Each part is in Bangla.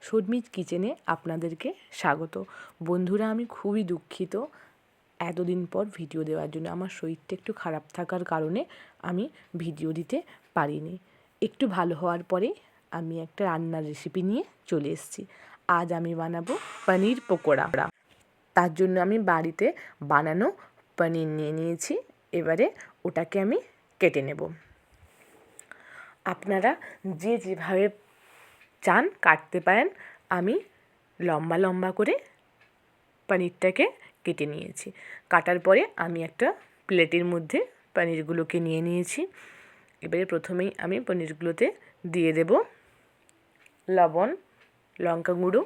শর্মিজ কিচেনে আপনাদেরকে স্বাগত। বন্ধুরা, আমি খুবই দুঃখিত এতদিন পর ভিডিও দেওয়ার জন্য। আমার শরীরটা একটু খারাপ থাকার কারণে আমি ভিডিও দিতে পারিনি। একটু ভালো হওয়ার পরে আমি একটা রান্নার রেসিপি নিয়ে চলে এসেছি। আজ আমি বানাবো পনির পকোড়া। তার জন্য আমি বাড়িতে বানানো পনির নিয়ে নিয়েছি। এবারে ওটাকে আমি কেটে নেব। আপনারা যে যেভাবে চান কাটতে পারেন। আমি লম্বা লম্বা করে পনিরটাকে কেটে নিয়েছি। কাটার পরে আমি একটা প্লেটের মধ্যে পনিরগুলোকে নিয়ে নিয়েছি। এবারে প্রথমেই আমি পনিরগুলোতে দিয়ে দেব লবণ, লঙ্কা গুঁড়ো,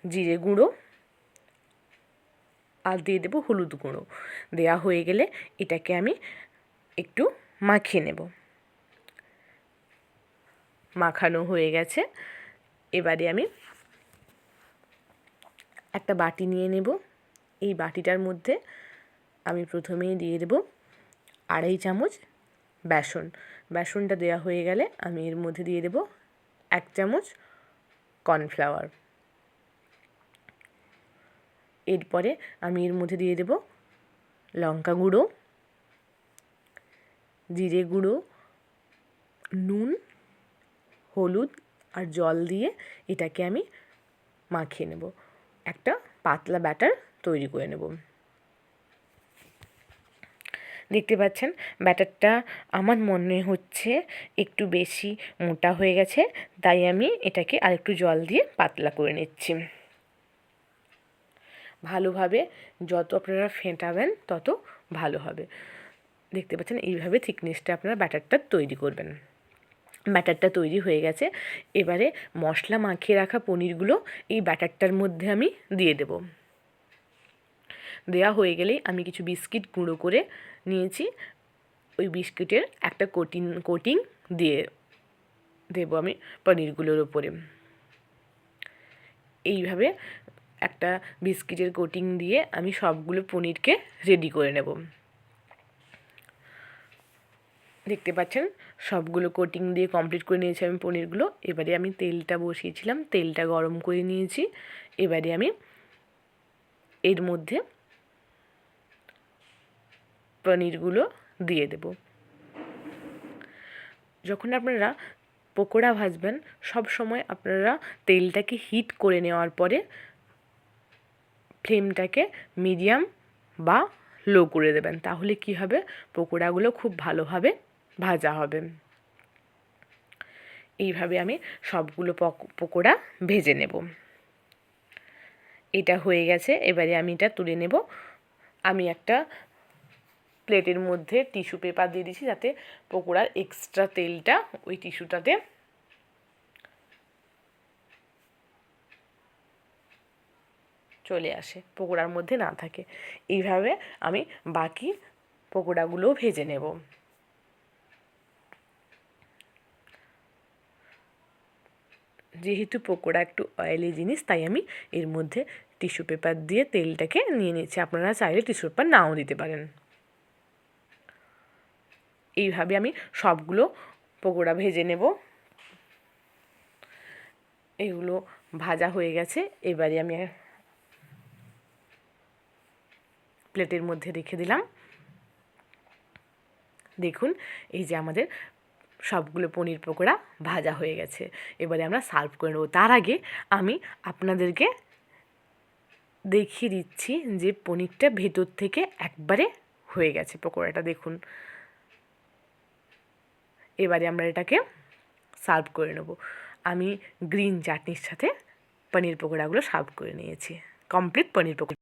জিরে গুঁড়ো আর দিয়ে দেব হলুদ গুঁড়ো। দেওয়া হয়ে গেলে এটাকে আমি একটু মাখিয়ে নেব। মাখানো হয়ে গেছে। এবারে আমি একটা বাটি নিয়ে নেব। এই বাটিটার মধ্যে আমি প্রথমেই দিয়ে দেব 2.5 চামচ বেসন। বেসনটা দেওয়া হয়ে গেলে আমি এর মধ্যে দিয়ে দেব 1 চামচ কর্নফ্লাওয়ার। এরপরে আমি এর মধ্যে দিয়ে দেব লঙ্কা গুঁড়ো, জিরে গুঁড়ো, নুন, হলুদ আর জল দিয়ে এটাকে আমি মাখিয়ে নেব। একটা পাতলা ব্যাটার তৈরি করে নেব। দেখতে পাচ্ছেন ব্যাটারটা আমার মনে হচ্ছে একটু বেশি মোটা হয়ে গেছে, তাই আমি এটাকে আরেকটু জল দিয়ে পাতলা করে নিচ্ছি। ভালোভাবে যত আপনারা ফেটাবেন তত ভালো হবে। দেখতে পাচ্ছেন এইভাবে থিকনেসটা আপনারা ব্যাটারটা তৈরি করবেন। ব্যাটারটা তৈরি হয়ে গেছে। এবারে মশলা মাখিয়ে রাখা পনিরগুলো এই ব্যাটারটার মধ্যে আমি দিয়ে দেব। দেওয়া হয়ে গেলেই আমি কিছু বিস্কিট গুঁড়ো করে নিয়েছি। ওই বিস্কিটের একটা কোটিং দিয়ে দেব আমি পনিরগুলোর ওপরে। এইভাবে একটা বিস্কিটের কোটিং দিয়ে আমি সবগুলো পনিরকে রেডি করে নেব। দেখতে পাচ্ছেন সবগুলো কোটিং দিয়ে কমপ্লিট করে নিয়েছি আমি পনিরগুলো। এবারে আমি তেলটা বসিয়েছিলাম, তেলটা গরম করে নিয়েছি। এবারে আমি এর মধ্যে পনিরগুলো দিয়ে দেব। যখন আপনারা পকোড়া ভাজবেন সব সময় আপনারা তেলটাকে হিট করে নেওয়ার পরে ফ্লেমটাকে মিডিয়াম বা লো করে দেবেন। তাহলে কি হবে, পকোড়াগুলো খুব ভালোভাবে ভাজা হবে। এইভাবে আমি সবগুলো পকোড়া ভেজে নেব। এটা হয়ে গেছে। এবারে আমি এটা তুলে নেব। আমি একটা প্লেটের মধ্যে টিস্যু পেপার দিয়ে দিয়েছি যাতে পকোড়ার এক্সট্রা তেলটা ওই টিস্যুটাতে চলে আসে, পকোড়ার মধ্যে না থাকে। এইভাবে আমি বাকি পকোড়াগুলোও ভেজে নেব। যেহেতু পকোড়া একটু অয়েলি জিনিস, তাই আমি এর মধ্যে টিস্যু পেপার দিয়ে তেলটাকে নিয়ে নিচ্ছি। আপনারা চাইলে টিস্যু পেপার নাও দিতে পারেন। এইভাবে আমি সবগুলো পকোড়া ভেজে নেব। এগুলো ভাজা হয়ে গেছে। এবারে আমি প্লেটের মধ্যে রেখে দিলাম। দেখুন এই যে আমাদের সবগুলো পনির পকোড়া ভাজা হয়ে গেছে। এবারে আমরা সার্ভ করে নেব। তার আগে আমি আপনাদেরকে দেখিয়ে দিচ্ছি যে পনিরটা ভেতর থেকে একবারে হয়ে গেছে পকোড়াটা। দেখুন এবারে আমরা এটাকে সার্ভ করে নেব। আমি গ্রিন চাটনির সাথে পনির পকোড়াগুলো সার্ভ করে নিয়েছি। কমপ্লিট পনির পকোড়া।